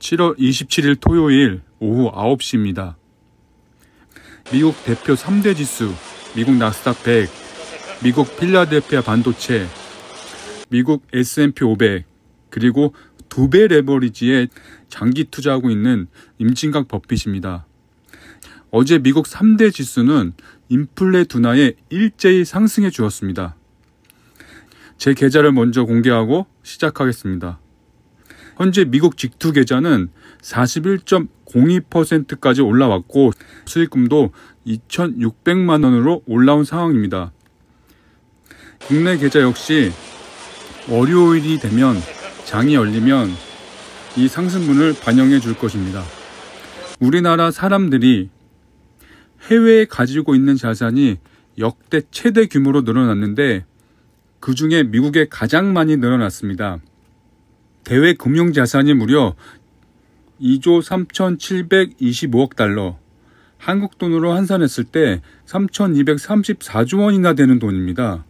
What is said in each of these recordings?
7월 27일 토요일 오후 9시입니다. 미국 대표 3대 지수, 미국 나스닥 100, 미국 필라델피아 반도체, 미국 S&P 500, 그리고 2배 레버리지에 장기 투자하고 있는 임진각 버핏입니다. 어제 미국 3대 지수는 인플레 둔화에 일제히 상승해 주었습니다. 제 계좌를 먼저 공개하고 시작하겠습니다. 현재 미국 직투 계좌는 41.02%까지 올라왔고 수익금도 2,600만 원으로 올라온 상황입니다. 국내 계좌 역시 월요일이 되면 장이 열리면 이 상승분을 반영해 줄 것입니다. 우리나라 사람들이 해외에 가지고 있는 자산이 역대 최대 규모로 늘어났는데 그 중에 미국에 가장 많이 늘어났습니다. 대외 금융자산이 무려 2조 3,725억 달러, 한국 돈으로 환산했을 때 3,234조 원이나 되는 돈입니다.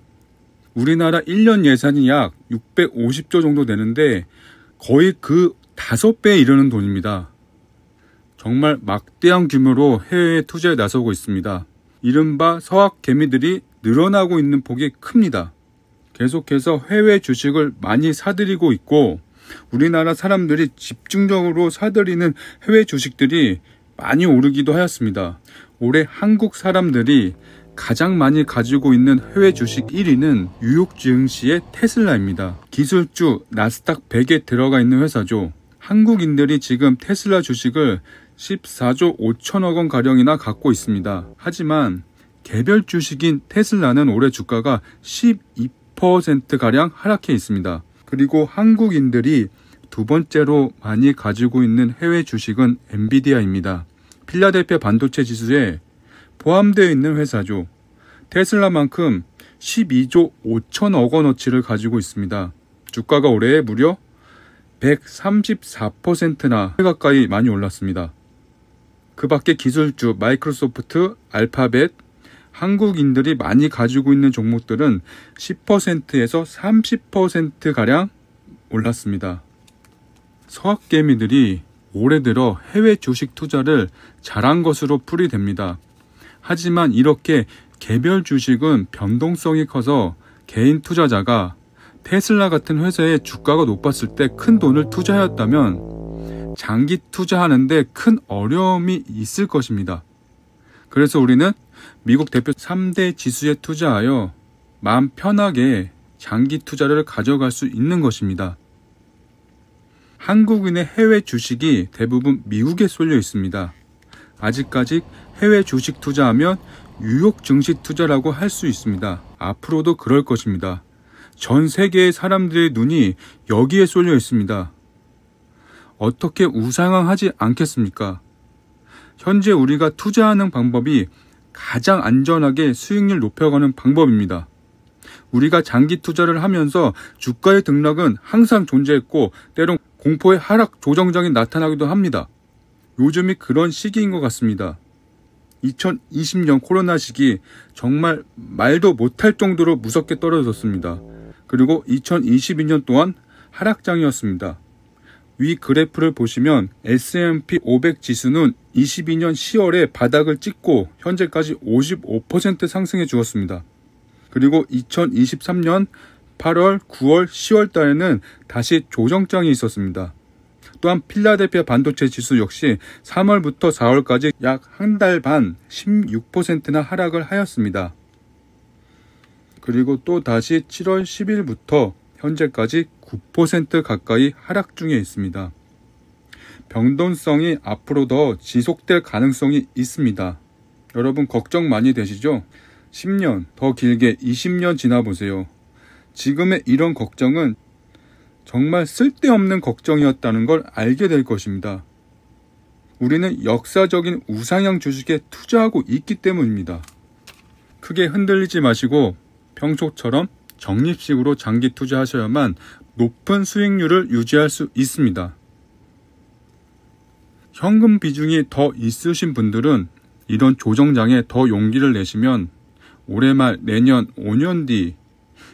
우리나라 1년 예산이 약 650조 정도 되는데 거의 그 5배에 이르는 돈입니다. 정말 막대한 규모로 해외에 투자에 나서고 있습니다. 이른바 서학 개미들이 늘어나고 있는 폭이 큽니다. 계속해서 해외 주식을 많이 사들이고 있고 우리나라 사람들이 집중적으로 사들이는 해외 주식들이 많이 오르기도 하였습니다. 올해 한국 사람들이 가장 많이 가지고 있는 해외 주식 1위는 뉴욕 증시의 테슬라입니다. 기술주 나스닥 100에 들어가 있는 회사죠. 한국인들이 지금 테슬라 주식을 14조 5천억 원 가량이나 갖고 있습니다. 하지만 개별 주식인 테슬라는 올해 주가가 12%가량 하락해 있습니다. 그리고 한국인들이 두 번째로 많이 가지고 있는 해외 주식은 엔비디아입니다. 필라델피아 반도체 지수에 포함되어 있는 회사죠. 테슬라만큼 12조 5천억 원어치를 가지고 있습니다. 주가가 올해 무려 134%나 가까이 많이 올랐습니다. 그 밖에 기술주 마이크로소프트, 알파벳, 한국인들이 많이 가지고 있는 종목들은 10%에서 30%가량 올랐습니다. 서학개미들이 올해 들어 해외 주식 투자를 잘한 것으로 풀이됩니다. 하지만 이렇게 개별 주식은 변동성이 커서 개인 투자자가 테슬라 같은 회사의 주가가 높았을 때 큰 돈을 투자하였다면 장기 투자하는데 큰 어려움이 있을 것입니다. 그래서 우리는 미국 대표 3대 지수에 투자하여 마음 편하게 장기 투자를 가져갈 수 있는 것입니다. 한국인의 해외 주식이 대부분 미국에 쏠려 있습니다. 아직까지 해외 주식 투자하면 뉴욕 증시 투자라고 할 수 있습니다. 앞으로도 그럴 것입니다. 전 세계의 사람들의 눈이 여기에 쏠려 있습니다. 어떻게 우상향하지 않겠습니까? 현재 우리가 투자하는 방법이 가장 안전하게 수익률 높여가는 방법입니다. 우리가 장기 투자를 하면서 주가의 등락은 항상 존재했고 때론 공포의 하락 조정장이 나타나기도 합니다. 요즘이 그런 시기인 것 같습니다. 2020년 코로나 시기 정말 말도 못할 정도로 무섭게 떨어졌습니다. 그리고 2022년 또한 하락장이었습니다. 위 그래프를 보시면 S&P 500 지수는 22년 10월에 바닥을 찍고 현재까지 55% 상승해 주었습니다. 그리고 2023년 8월, 9월, 10월 달에는 다시 조정장이 있었습니다. 또한 필라델피아 반도체 지수 역시 3월부터 4월까지 약 한 달 반 16%나 하락을 하였습니다. 그리고 또 다시 7월 10일부터 현재까지 9% 가까이 하락 중에 있습니다. 변동성이 앞으로 더 지속될 가능성이 있습니다. 여러분 걱정 많이 되시죠? 10년, 더 길게 20년 지나보세요. 지금의 이런 걱정은 정말 쓸데없는 걱정이었다는 걸 알게 될 것입니다. 우리는 역사적인 우상향 주식에 투자하고 있기 때문입니다. 크게 흔들리지 마시고 평소처럼 적립식으로 장기 투자하셔야만 높은 수익률을 유지할 수 있습니다. 현금 비중이 더 있으신 분들은 이런 조정장에 더 용기를 내시면 올해 말 내년 5년 뒤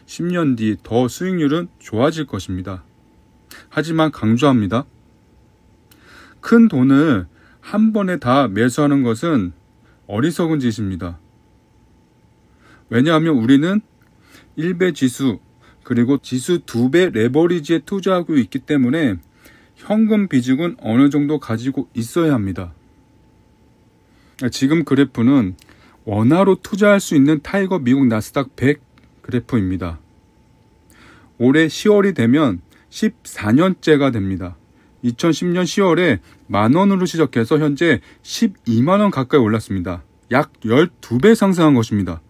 10년 뒤 더 수익률은 좋아질 것입니다. 하지만 강조합니다. 큰 돈을 한 번에 다 매수하는 것은 어리석은 짓입니다. 왜냐하면 우리는 1배 지수 그리고 지수 2배 레버리지에 투자하고 있기 때문에 현금 비중은 어느 정도 가지고 있어야 합니다. 지금 그래프는 원화로 투자할 수 있는 타이거 미국 나스닥 100 그래프입니다. 올해 10월이 되면 14년째가 됩니다. 2010년 10월에 만원으로 시작해서 현재 12만원 가까이 올랐습니다. 약 12배 상승한 것입니다.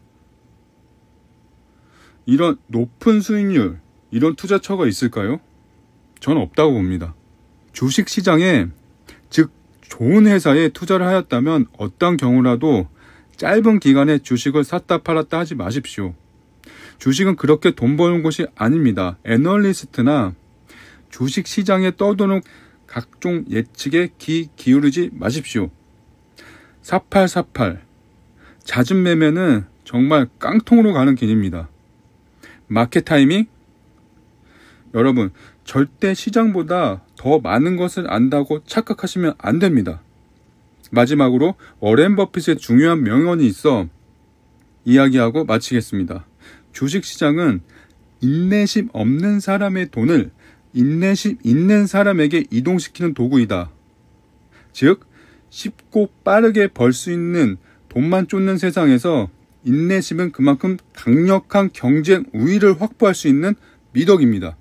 이런 높은 수익률, 이런 투자처가 있을까요? 저는 없다고 봅니다. 주식시장에, 즉 좋은 회사에 투자를 하였다면 어떤 경우라도 짧은 기간에 주식을 샀다 팔았다 하지 마십시오. 주식은 그렇게 돈 버는 곳이 아닙니다. 애널리스트나 주식시장에 떠도는 각종 예측에 귀 기울이지 마십시오. 4848 잦은 매매는 정말 깡통으로 가는 길입니다. 마켓 타이밍? 여러분, 절대 시장보다 더 많은 것을 안다고 착각하시면 안 됩니다. 마지막으로 워렌 버핏의 중요한 명언이 있어 이야기하고 마치겠습니다. 주식시장은 인내심 없는 사람의 돈을 인내심 있는 사람에게 이동시키는 도구이다. 즉, 쉽고 빠르게 벌 수 있는 돈만 쫓는 세상에서 인내심은 그만큼 강력한 경쟁 우위를 확보할 수 있는 미덕입니다.